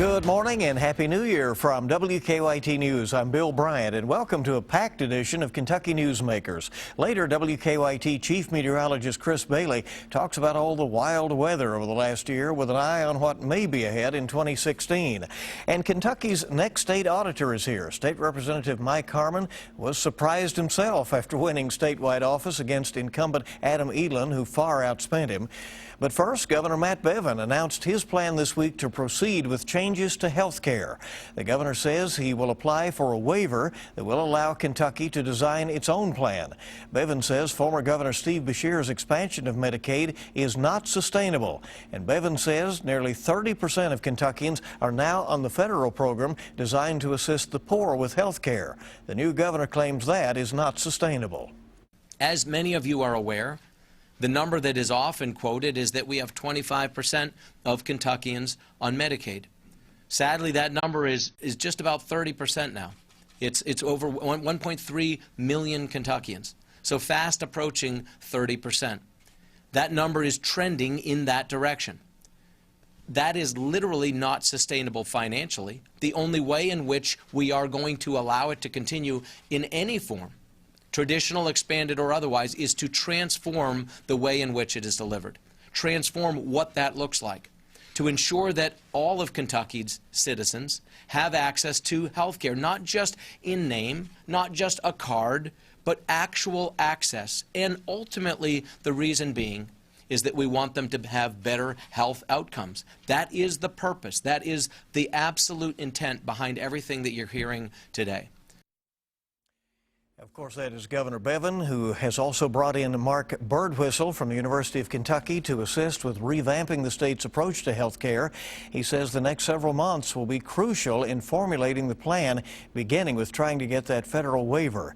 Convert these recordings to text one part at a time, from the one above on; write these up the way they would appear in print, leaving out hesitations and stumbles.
Good morning and Happy New Year from WKYT News. I'm Bill Bryant and welcome to a packed edition of Kentucky Newsmakers. Later, WKYT Chief Meteorologist Chris Bailey talks about all the wild weather over the last year with an eye on what may be ahead in 2016. And Kentucky's next state auditor is here. State Representative Mike Harmon was surprised himself after winning statewide office against incumbent Adam Elan, who far outspent him. But first, Governor Matt Bevin announced his plan this week to proceed with changes to health care. The governor says he will apply for a waiver that will allow Kentucky to design its own plan. Bevin says former Governor Steve Beshear's expansion of Medicaid is not sustainable. And Bevin says nearly 30% of Kentuckians are now on the federal program designed to assist the poor with health care. The new governor claims that is not sustainable. As many of you are aware, the number that is often quoted is that we have 25% of Kentuckians on Medicaid. Sadly, that number is just about 30% now. It's over 1.3 million Kentuckians, so fast approaching 30%. That number is trending in that direction. That is literally not sustainable financially. The only way in which we are going to allow it to continue in any form, traditional, expanded, or otherwise, is to transform the way in which it is delivered, transform what that looks like, to ensure that all of Kentucky's citizens have access to health care, not just in name, not just a card, but actual access. And ultimately, the reason being is that we want them to have better health outcomes. That is the purpose. That is the absolute intent behind everything that you're hearing today. Of course, that is Governor Bevin, who has also brought in Mark Birdwhistle from the University of Kentucky to assist with revamping the state's approach to health care. He says the next several months will be crucial in formulating the plan, beginning with trying to get that federal waiver.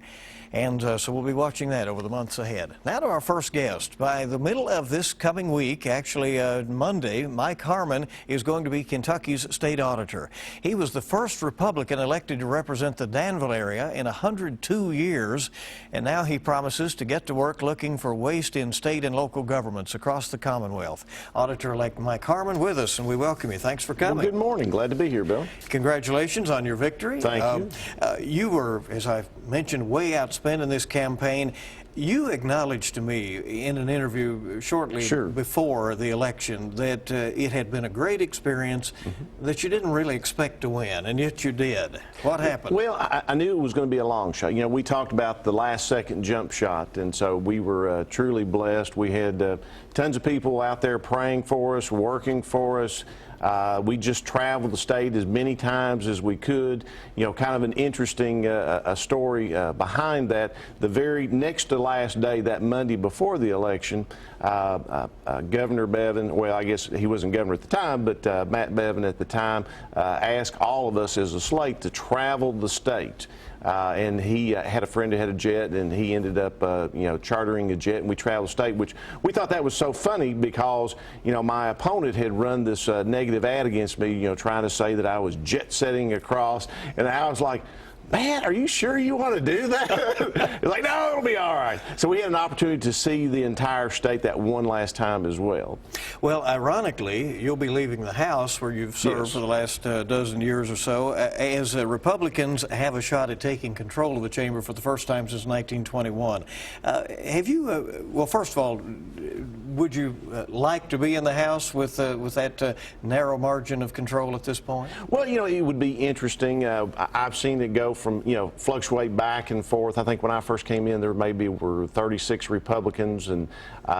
And so we'll be watching that over the months ahead. Now to our first guest. By the middle of this coming week, actually Monday, Mike Harmon is going to be Kentucky's state auditor. He was the first Republican elected to represent the Danville area in 102 years, and now he promises to get to work looking for waste in state and local governments across the Commonwealth. Auditor-elect Mike Harmon with us, and we welcome you. Thanks for coming. Well, good morning. Glad to be here, Bill. Congratulations on your victory. Thank you. You were, as I mentioned, way outspent in this campaign. You acknowledged to me in an interview shortly before the election that it had been a great experience, that you didn't really expect to win, and yet you did. What happened? Well, I knew it was going to be a long shot. You know, we talked about the last-second jump shot, and so we were truly blessed. We had tons of people out there praying for us, working for us. We just traveled the state as many times as we could. You know, kind of an interesting story behind that. The very next to last day, that Monday before the election, Governor Bevin, well, I guess he wasn't governor at the time, but Matt Bevin at the time asked all of us as a slate to travel the state. And he had a friend who had a jet, and he ended up, you know, chartering a jet, and we traveled the state, which we thought that was so funny because, you know, my opponent had run this negative ad against me, you know, trying to say that I was jet setting across, and I was like, man, are you sure you want to do that? It's like, no, it'll be all right. So we had an opportunity to see the entire state that one last time as well. Well, ironically, you'll be leaving the House where you've served for the last dozen years or so, as Republicans have a shot at taking control of the chamber for the first time since 1921. Have you, well, first of all, would you like to be in the House with that narrow margin of control at this point? Well, you know, it would be interesting. I've seen it go from, you know, fluctuate back and forth. I think when I first came in, there maybe were 36 Republicans, and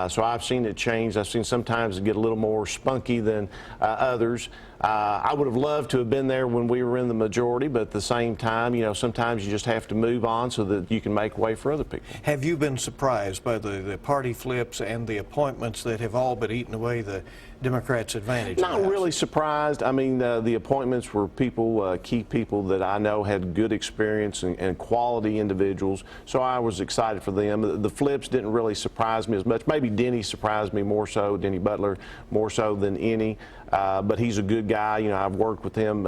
so I've seen it change. I've seen sometimes it get a little more spunky than others. I would have loved to have been there when we were in the majority, but at the same time, you know, sometimes you just have to move on so that you can make way for other people. Have you been surprised by the party flips and the appointments that have all but eaten away the Democrats' advantage? Not really surprised. I mean, the appointments were people, key people that I know had good experience and quality individuals, so I was excited for them. The flips didn't really surprise me as much. Maybe Denny surprised me more so, Denny Butler, more so than any. But he's a good guy. You know, I've worked with him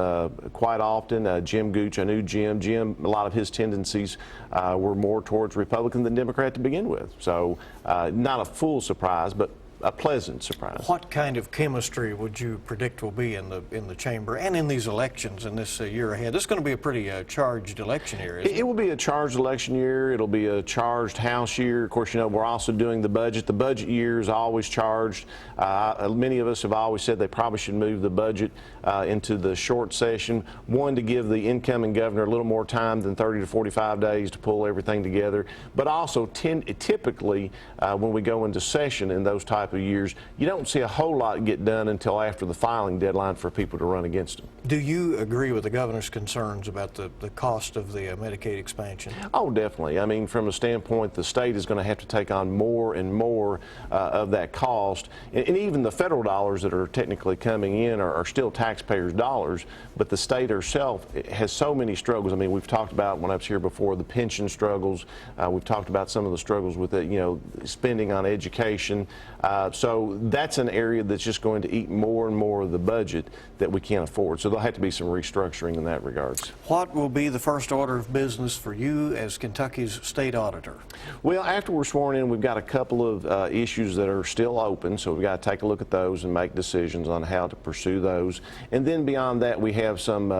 quite often. Jim Gooch, I knew Jim. Jim, a lot of his tendencies were more towards Republican than Democrat to begin with. So not a full surprise, but a pleasant surprise. What kind of chemistry would you predict will be in the chamber and in these elections in this year ahead? This is going to be a pretty charged election year, isn't it? It will be a charged election year. It'll be a charged House year. Of course, you know, we're also doing the budget. The budget year is always charged. Many of us have always said they probably should move the budget into the short session. One, to give the incoming governor a little more time than 30 to 45 days to pull everything together. But also, typically, when we go into session in those type of years, you don't see a whole lot get done until after the filing deadline for people to run against them. Do you agree with the governor's concerns about the cost of the Medicaid expansion? Oh, definitely. I mean, from a standpoint, the state is going to have to take on more and more of that cost. And even the federal dollars that are technically coming in are still taxpayers' dollars, but the state herself has so many struggles. I mean, we've talked about, when I was here before, the pension struggles. We've talked about some of the struggles with you know, spending on education. So that's an area that's just going to eat more and more of the budget that we can't afford. So there'll have to be some restructuring in that regards. What will be the first order of business for you as Kentucky's state auditor? Well, after we're sworn in, we've got a couple of issues that are still open, so we've got to take a look at those and make decisions on how to pursue those. And then beyond that, we have some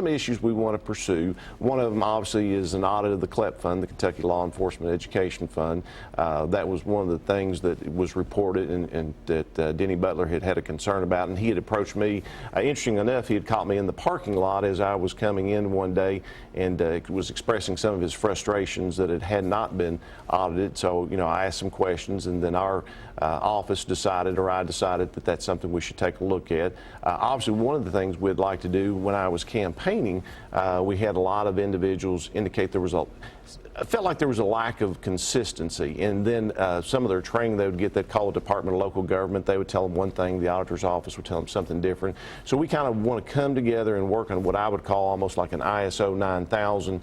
issues we want to pursue. One of them obviously is an audit of the CLEP fund, the Kentucky Law Enforcement Education Fund. That was one of the things that was reported and that Denny Butler had a concern about, and he had approached me. Interesting enough, he had caught me in the parking lot as I was coming in one day and was expressing some of his frustrations that it had not been audited. So, you know, I asked some questions, and then our office decided, or I decided, that that's something we should take a look at. Obviously, one of the things we'd like to do when I was campaigning, we had a lot of individuals indicate there was I felt like there was a lack of consistency, and then some of their training they would get, they'd call the Department of Local Government, they would tell them one thing, the auditor's office would tell them something different. So we kind of want to come together and work on what I would call almost like an ISO 9000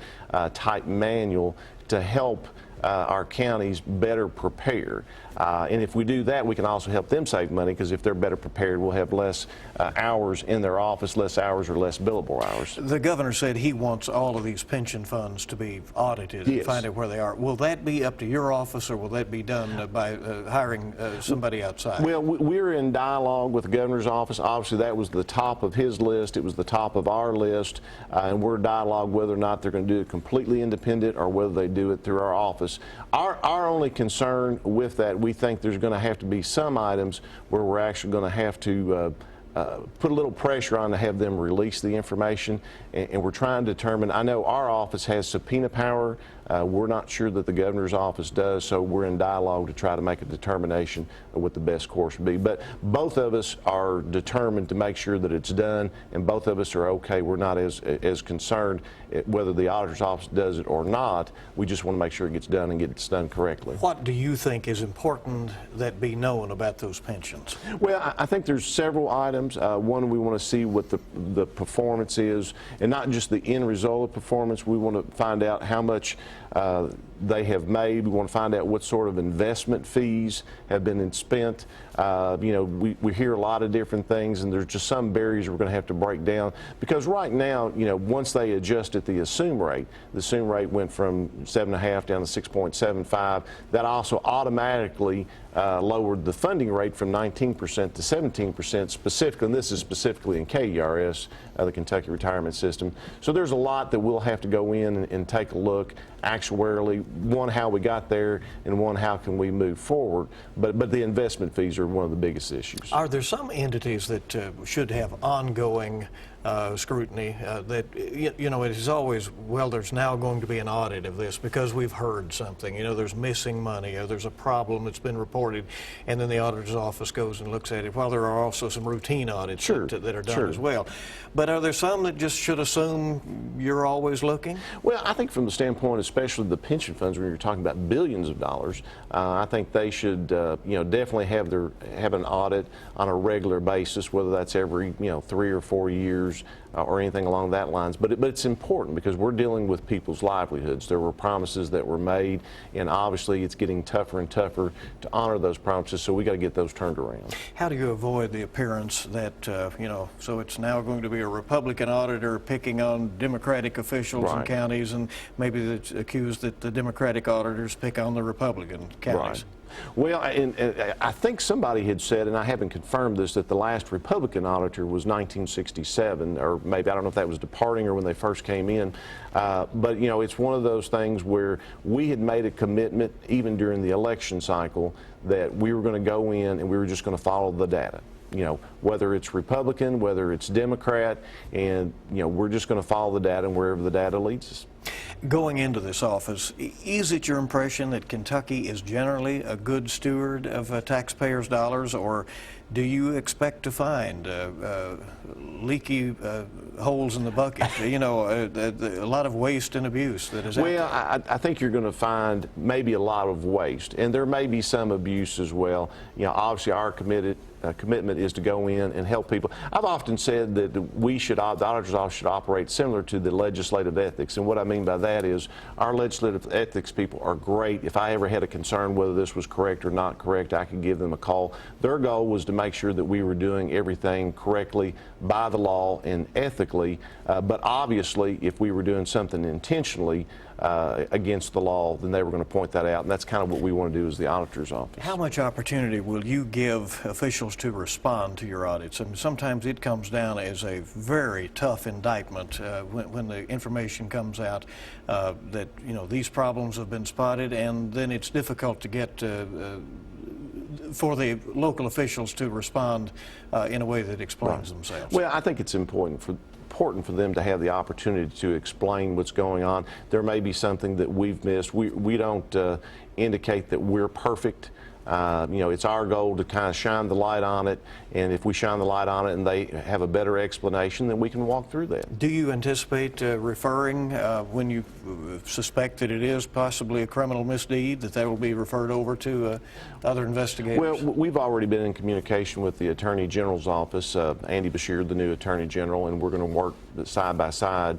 type manual to help our counties better prepare. And if we do that, we can also help them save money, because if they're better prepared, we'll have less hours in their office, less hours or less billable hours. The governor said he wants all of these pension funds to be audited Yes. and find out where they are. Will that be up to your office, or will that be done by hiring somebody outside? Well, we're in dialogue with the governor's office. Obviously, that was the top of his list. It was the top of our list. And we're in dialogue whether or not they're going to do it completely independent or whether they do it through our office. Our only concern with that, we think there's going to have to be some items where we're actually going to have to put a little pressure on to have them release the information, and we're trying to determine. I know our office has subpoena power. We're not sure that the governor's office does, so we're in dialogue to try to make a determination of what the best course would be. But both of us are determined to make sure that it's done, and both of us are okay. We're not as concerned whether the auditor's office does it or not. We just want to make sure it gets done and gets done correctly. What do you think is important that be known about those pensions? Well, I think there's several items. One, we want to see what the performance is, and not just the end result of performance. We want to find out how much they have made. We want to find out what sort of investment fees have been spent. You know, we hear a lot of different things, and there's just some barriers we're going to have to break down, because right now, you know, once they adjusted the assume rate went from 7.5 down to 6.75. That also automatically lowered the funding rate from 19% to 17% specifically, and this is specifically in KERS, the Kentucky Retirement System. So there's a lot that we'll have to go in and take a look actuarially, one, how we got there, and one, how can we move forward. But the investment fees are one of the biggest issues. Are there some entities that should have ongoing scrutiny that, you know, it is always, well, there's now going to be an audit of this because we've heard something, you know, there's missing money or there's a problem that's been reported, and then the auditor's office goes and looks at it, while there are also some routine audits that are done as well. But are there some that just should assume you're always looking? Well, I think from the standpoint, especially the pension funds, when you're talking about billions of dollars, I think they should, you know, definitely have an audit on a regular basis, whether that's every, you know, 3 or 4 years or anything along that lines. But it's important because we're dealing with people's livelihoods. There were promises that were made, and obviously it's getting tougher and tougher to honor those promises, so we got to get those turned around. How do you avoid the appearance that, you know, so it's now going to be a Republican auditor picking on Democratic officials in counties, and maybe it's accused that the Democratic auditors pick on the Republican counties? Well, and I think somebody had said, and I haven't confirmed this, that the last Republican auditor was 1967, or maybe, I don't know if that was departing or when they first came in. But, you know, it's one of those things where we had made a commitment, even during the election cycle, that we were going to go in and we were just going to follow the data. You know, whether it's Republican, whether it's Democrat, and, you know, we're just going to follow the data and wherever the data leads us. Going into this office, is it your impression that Kentucky is generally a good steward of taxpayers' dollars, or do you expect to find leaky holes in the bucket? You know, a lot of waste and abuse that is out there. Well, I think you're going to find maybe a lot of waste, and there may be some abuse as well. You know, obviously our commitment is to go in and help people. I've often said that the auditor's office should operate similar to the legislative ethics, and what I mean by that is our legislative ethics people are great. If I ever had a concern whether this was correct or not correct, I could give them a call. Their goal was to make sure that we were doing everything correctly by the law and ethically, but obviously if we were doing something intentionally against the law, then they were going to point that out, and that's kind of what we want to do as the auditor's office. How much opportunity will you give officials to respond to your audits? I mean, sometimes it comes down as a very tough indictment when the information comes out that, you know, these problems have been spotted, and then it's difficult to get for the local officials to respond in a way that explains themselves. Well, I think it's important for them to have the opportunity to explain what's going on. There may be something that we've missed. We don't indicate that we're perfect. You know, it's our goal to kind of shine the light on it, and if we shine the light on it and they have a better explanation, then we can walk through that. Do you anticipate referring, when you suspect that it is possibly a criminal misdeed, that will be referred over to other investigators? Well, we've already been in communication with the Attorney General's office, Andy Bashir, the new Attorney General, and we're going to work side by side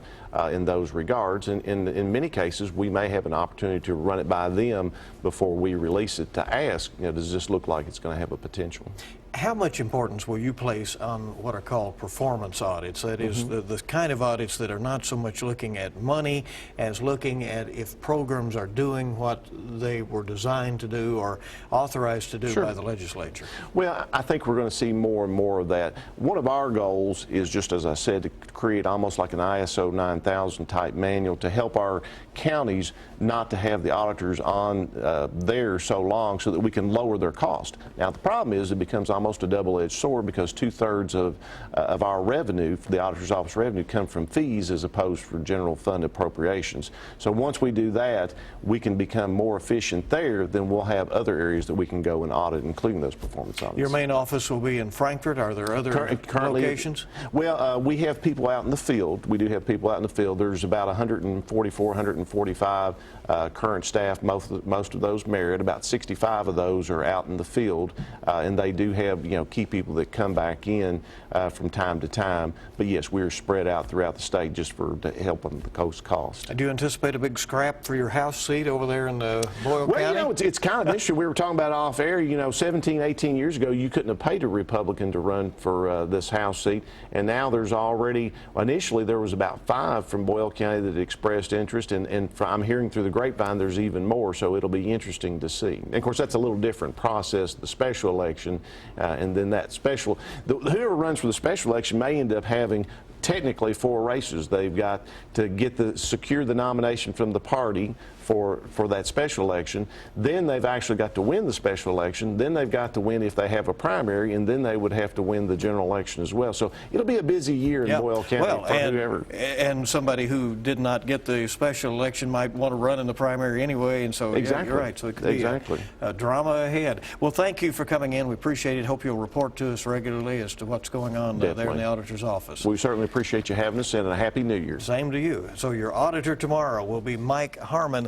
in those regards. And in many cases, we may have an opportunity to run it by them before we release it to ask, you know, does this look like it's going to have a potential? How much importance will you place on what are called performance audits? That is, the kind of audits that are not so much looking at money as looking at if programs are doing what they were designed to do or authorized to do by the legislature? Well, I think we're going to see more and more of that. One of our goals is, just as I said, to create almost like an ISO 9000 type manual to help our counties not to have the auditors on there so long, so that we can lower their cost. Now, the problem is it becomes almost a double-edged sword, because 2/3 of our revenue, the auditor's office revenue, come from fees as opposed to general fund appropriations. So once we do that, we can become more efficient there. Then we'll have other areas that we can go and audit, including those performance audits. Your main office will be in Frankfort. Are there other locations? Well, we have people out in the field. We do have people out in the field. There's about 144, 145 current staff, most of those merit. About 65 of those are out in the field, and they do have, you know, key people that come back in from time to time. But yes, we're spread out throughout the state just to help on the cost. Do you anticipate a big scrap for your House seat over there in Boyle County? Well, you know, it's kind of interesting. We were talking about off air, you know, 17, 18 years ago, you couldn't have paid a Republican to run for this House seat. And now there's already, initially there was about 5 from Boyle County that expressed interest. And I'm hearing through the grapevine there's even more. So it'll be interesting to see. And of course, that's a little different process, the special election. And then that special, whoever runs for the special election may end up having technically 4 races. They've got to secure the nomination from the party for that special election. Then they've actually got to win the special election. Then they've got to win if they have a primary, and then they would have to win the general election as well. So it'll be a busy year in Boyle County for whoever. And somebody who did not get the special election might want to run in the primary anyway, and so exactly. Yeah, you're right. So it could be a drama ahead. Well, thank you for coming in. We appreciate it. Hope you'll report to us regularly as to what's going on there in the auditor's office. We certainly appreciate you having us, and a Happy New Year. Same to you. So your auditor tomorrow will be Mike Harmon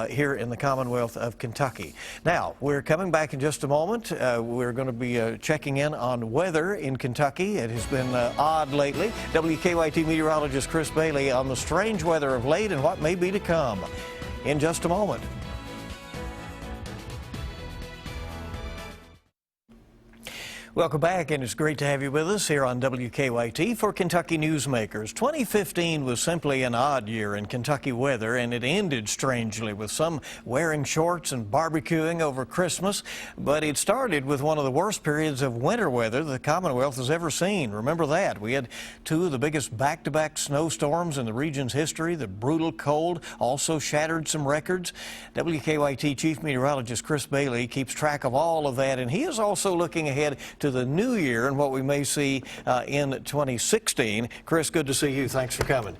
here in the Commonwealth of Kentucky. Now, we're coming back in just a moment. We're going to be checking in on weather in Kentucky. It has been odd lately. WKYT meteorologist Chris Bailey on the strange weather of late and what may be to come in just a moment. Welcome back, and it's great to have you with us here on WKYT for Kentucky Newsmakers. 2015 was simply an odd year in Kentucky weather, and it ended strangely with some wearing shorts and barbecuing over Christmas. But it started with one of the worst periods of winter weather the Commonwealth has ever seen. Remember that. We had two of the biggest back-to-back snowstorms in the region's history. The brutal cold also shattered some records. WKYT Chief Meteorologist Chris Bailey keeps track of all of that, and he is also looking ahead to the new year and what we may see in 2016. Chris, good to see you. Thanks for coming.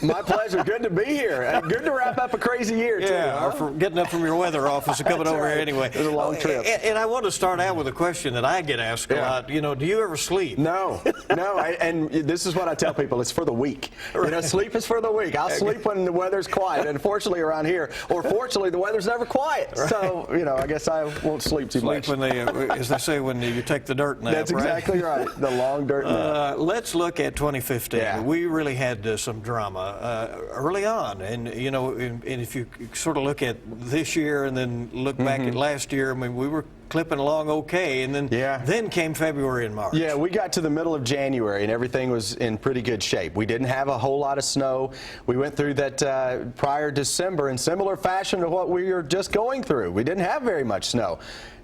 My pleasure. Good to be here. Good to wrap up a crazy year, too. Yeah, or for getting up from your weather office and coming over here anyway. It was a long trip. And I want to start out with a question that I get asked a lot. You know, do you ever sleep? No. And this is what I tell people. It's for the week. You know, sleep is for the week. I'll sleep when the weather's quiet. And fortunately around here, or fortunately, the weather's never quiet. Right. So, you know, I guess I won't sleep too much. When as they say, when you take the dirt nap. That's exactly right. The long dirt nap. Let's look at 2015. Yeah. We really had some drama early on, and you know, and if you sort of look at this year and then look back at last year, I mean, we were clipping along okay, and then came February and March. Yeah, we got to the middle of January and everything was in pretty good shape. We didn't have a whole lot of snow. We went through that prior December in similar fashion to what we were just going through. We didn't have very much snow.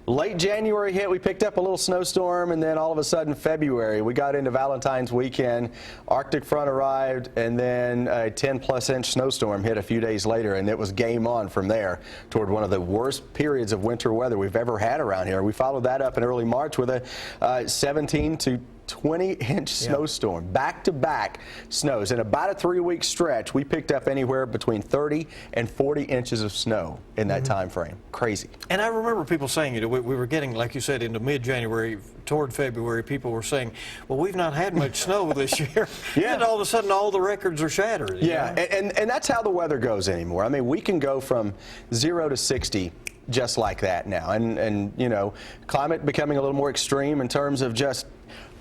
Late January hit, we picked up a little snowstorm, and then all of a sudden February, we got into Valentine's weekend, Arctic front arrived, and then a 10-plus inch snowstorm hit a few days later, and it was game on from there toward one of the worst periods of winter weather we've ever had around here. We followed that up in early March with a 17 to 20-inch snowstorm, back-to-back snows. In about a 3-week stretch, we picked up anywhere between 30 and 40 inches of snow in that time frame. Crazy. And I remember people saying, you know, we were getting, like you said, into mid-January, toward February, people were saying, well, we've not had much snow this year. And all of a sudden, all the records are shattered. Yeah, and that's how the weather goes anymore. I mean, we can go from 0 to 60 just like that now. And you know, climate becoming a little more extreme in terms of just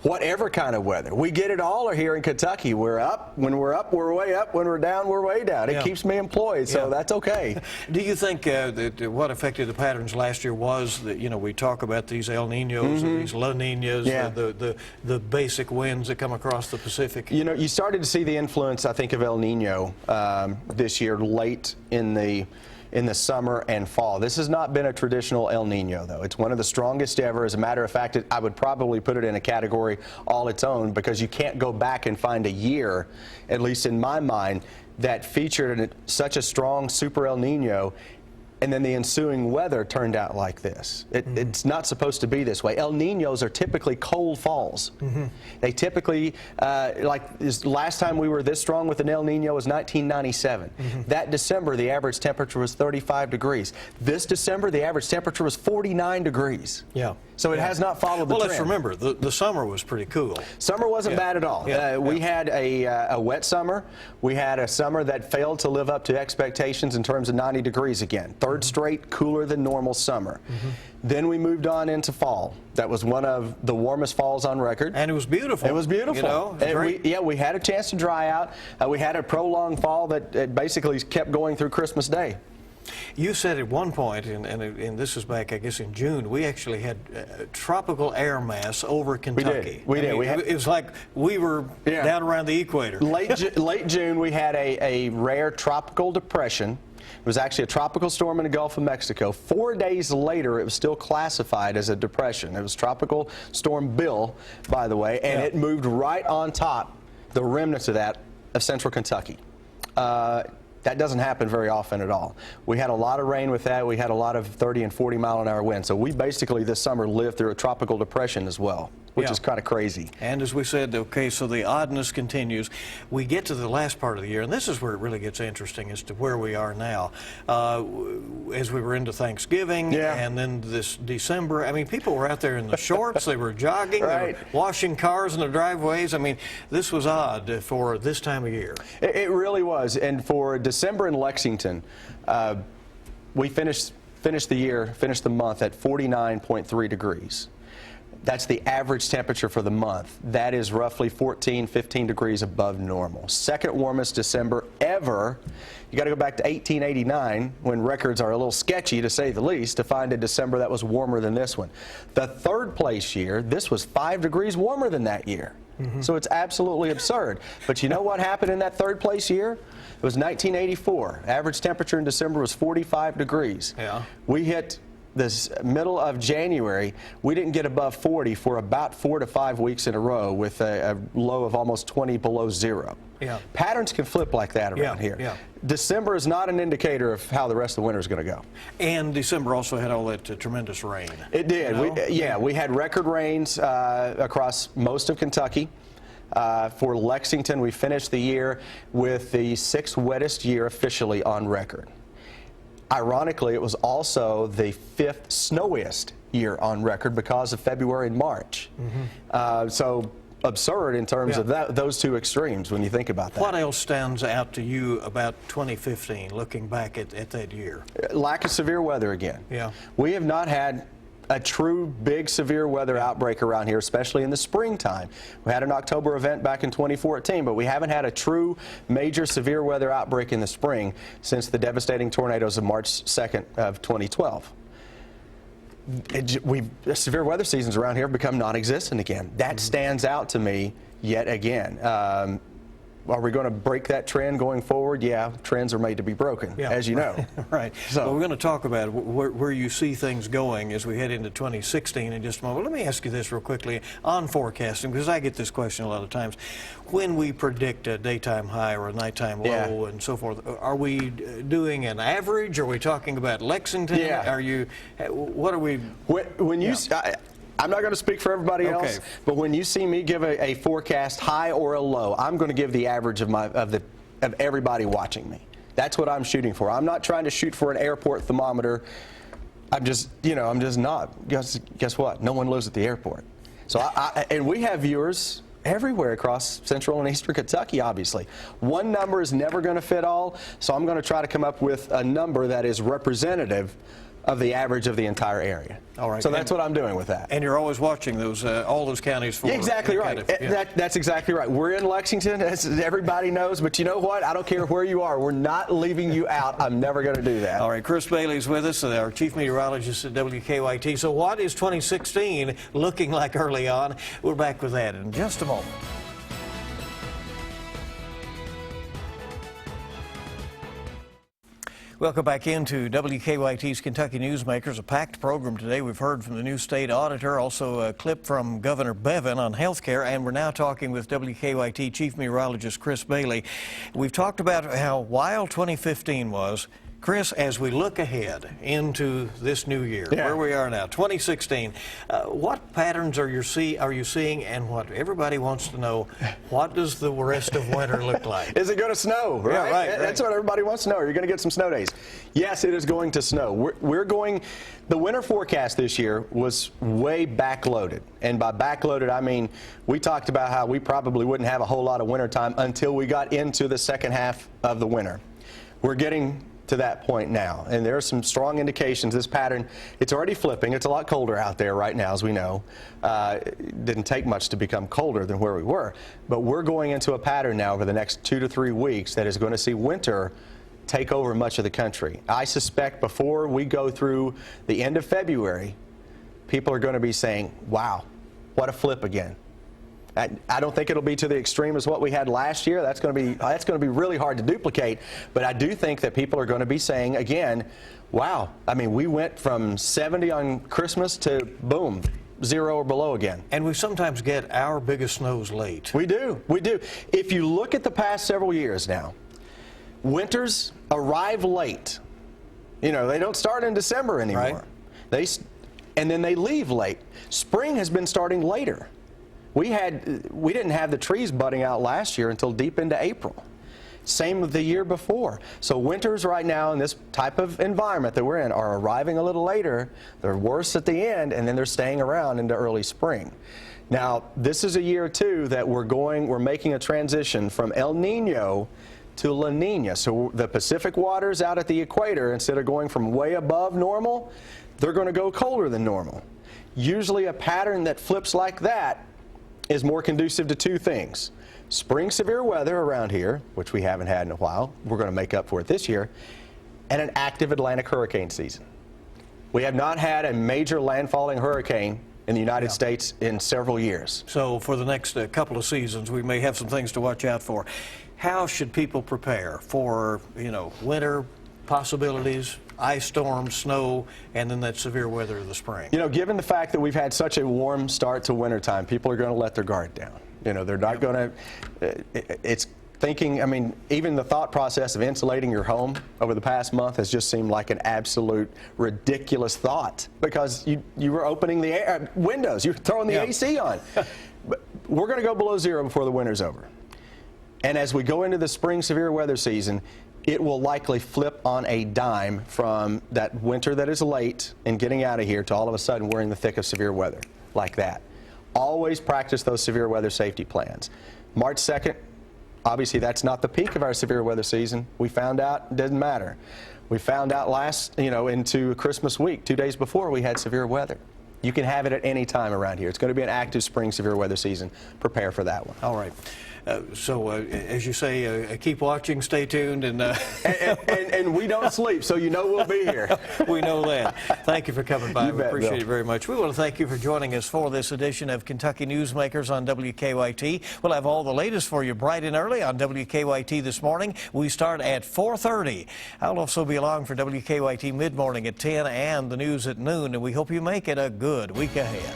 whatever kind of weather. We get it all here in Kentucky. We're up. When we're up, we're way up. When we're down, we're way down. It keeps me employed, so that's okay. Do you think that what affected the patterns last year was that, you know, we talk about these El Niños and these La Niñas, the basic winds that come across the Pacific? You know, you started to see the influence, I think, of El Niño this year late in the summer and fall. This has not been a traditional El Nino, though. It's one of the strongest ever. As a matter of fact, I would probably put it in a category all its own, because you can't go back and find a year, at least in my mind, that featured such a strong super El Nino, and then the ensuing weather turned out like this. It's not supposed to be this way. El Niños are typically cold falls. They typically, like this last time we were this strong with an El Nino was 1997. That December, the average temperature was 35 degrees. This December, the average temperature was 49 degrees. Yeah. So it has not followed the trend. Well, let's remember, the summer was pretty cool. Summer wasn't bad at all. We had a wet summer. We had a summer that failed to live up to expectations in terms of 90 degrees again. Third straight cooler than normal summer. Then we moved on into fall. That was one of the warmest falls on record. And it was beautiful. It was beautiful. You know, it was great. We had a chance to dry out. We had a prolonged fall that basically kept going through Christmas Day. You said at one point, and this is back, I guess, in June, we actually had tropical air mass over Kentucky. We did. It was like we were down around the equator. Late June, we had a rare tropical depression. It was actually a tropical storm in the Gulf of Mexico. 4 days later, it was still classified as a depression. It was Tropical Storm Bill, by the way, and it moved right on top, the remnants of that, of central Kentucky. That doesn't happen very often at all. We had a lot of rain with that. We had a lot of 30 and 40 mile an hour winds. So we basically this summer lived through a tropical depression as well, which is kind of crazy. And as we said, okay, so the oddness continues. We get to the last part of the year, and this is where it really gets interesting as to where we are now. As we were into Thanksgiving and then this December, I mean, people were out there in the shorts, they were jogging, they were washing cars in their driveways. I mean, this was odd for this time of year. It really was. And for December in Lexington, we finished the month at 49.3 degrees. That's the average temperature for the month. That is roughly 14, 15 degrees above normal. Second warmest December ever. You got to go back to 1889, when records are a little sketchy to say the least, to find a December that was warmer than this one. The third place year, this was 5 degrees warmer than that year. So it's absolutely absurd. But you know what happened in that third place year? It was 1984. Average temperature in December was 45 degrees. Yeah. We hit this middle of January, we didn't get above 40 for about 4 to 5 weeks in a row, with a low of almost 20 below zero. Yeah. Patterns can flip like that around here. Yeah. December is not an indicator of how the rest of the winter is going to go. And December also had all that tremendous rain. It did. You know? We had record rains across most of Kentucky. For Lexington, we finished the year with the 6th wettest year officially on record. Ironically, it was also the 5th snowiest year on record because of February and March. So absurd in terms of those two extremes when you think about that. What else stands out to you about 2015, looking back at that year? Lack of severe weather again. Yeah. We have not had a true big severe weather outbreak around here, especially in the springtime. We had an October event back in 2014, but we haven't had a true major severe weather outbreak in the spring since the devastating tornadoes of March 2nd of 2012. Severe weather seasons around here have become non-existent again. That stands out to me yet again. Are we going to break that trend going forward? Yeah, trends are made to be broken, as you know. Right. So well, we're going to talk about where you see things going as we head into 2016 in just a moment. Let me ask you this real quickly on forecasting, because I get this question a lot of times. When we predict a daytime high or a nighttime low and so forth, are we doing an average? Are we talking about Lexington? Yeah. What are we? When you... I'm not going to speak for everybody else, but when you see me give a forecast high or a low, I'm going to give the average of everybody watching me. That's what I'm shooting for. I'm not trying to shoot for an airport thermometer. I'm just not. Guess what? No one lives at the airport. So and we have viewers everywhere across central and eastern Kentucky, obviously. One number is never going to fit all, so I'm going to try to come up with a number that is representative of the average of the entire area. All right. So that's what I'm doing with that. And you're always watching those all those counties for exactly right. That's exactly right. We're in Lexington, as everybody knows, but you know what? I don't care where you are. We're not leaving you out. I'm never going to do that. All right, Chris Bailey's with us, our chief meteorologist at WKYT. So what is 2016 looking like early on? We're back with that in just a moment. Welcome back into WKYT's Kentucky Newsmakers, a packed program today. We've heard from the new state auditor, also a clip from Governor Bevin on health care, and we're now talking with WKYT Chief Meteorologist Chris Bailey. We've talked about how wild 2015 was. Chris, as we look ahead into this new year, where we are now, 2016, what patterns are you seeing, and what everybody wants to know, what does the rest of winter look like? Is it going to snow? Right? Yeah, right. That's what everybody wants to know. Are you going to get some snow days? Yes, it is going to snow. The winter forecast this year was way backloaded. And by backloaded, I mean we talked about how we probably wouldn't have a whole lot of winter time until we got into the second half of the winter. We're getting to that point now, and there are some strong indications this pattern, it's already flipping. It's a lot colder out there right now, as we know. It didn't take much to become colder than where we were, but we're going into a pattern now over the next 2 to 3 weeks that is going to see winter take over much of the country. I suspect before we go through the end of February, people are going to be saying, wow, what a flip again. I don't think it'll be to the extreme as what we had last year. That's going to be really hard to duplicate. But I do think that people are going to be saying again, wow, I mean, we went from 70 on Christmas to boom, 0 or below again. And we sometimes get our biggest snows late. We do. We do. If you look at the past several years now, winters arrive late. You know, they don't start in December anymore. Right. And then they leave late. Spring has been starting later. We didn't have the trees budding out last year until deep into April. Same with the year before. So winters right now in this type of environment that we're in are arriving a little later. They're worse at the end, and then they're staying around into early spring. Now, this is a year too that we're making a transition from El Nino to La Nina. So the Pacific waters out at the equator, instead of going from way above normal, they're going to go colder than normal. Usually a pattern that flips like that is more conducive to two things. Spring severe weather around here, which we haven't had in a while. We're going to make up for it this year. And an active Atlantic hurricane season. We have not had a major landfalling hurricane in the United States in several years. So for the next couple of seasons, we may have some things to watch out for. How should people prepare for, winter possibilities, ice storms, snow, and then that severe weather of the spring? Given the fact that we've had such a warm start to wintertime, people are going to let their guard down. They're not going to, it's thinking, even the thought process of insulating your home over the past month has just seemed like an absolute ridiculous thought, because you were opening the windows, you were throwing the AC on. But we're going to go below zero before the winter's over. And as we go into the spring severe weather season, it will likely flip on a dime from that winter that is late and getting out of here to all of a sudden we're in the thick of severe weather like that. Always practice those severe weather safety plans. March 2nd, obviously that's not the peak of our severe weather season. We found out it didn't matter. We found out into Christmas week, 2 days before, we had severe weather. You can have it at any time around here. It's going to be an active spring severe weather season. Prepare for that one. All right. As you say, keep watching, stay tuned, and we don't sleep, so we'll be here. We know that. Thank you for coming by. We appreciate Bill. it very much. We want to thank you for joining us for this edition of Kentucky Newsmakers on WKYT. We'll have all the latest for you bright and early on WKYT this morning. We start at 4:30. I'll also be along for WKYT mid-morning at 10 and the news at noon, and we hope you make it a good week ahead.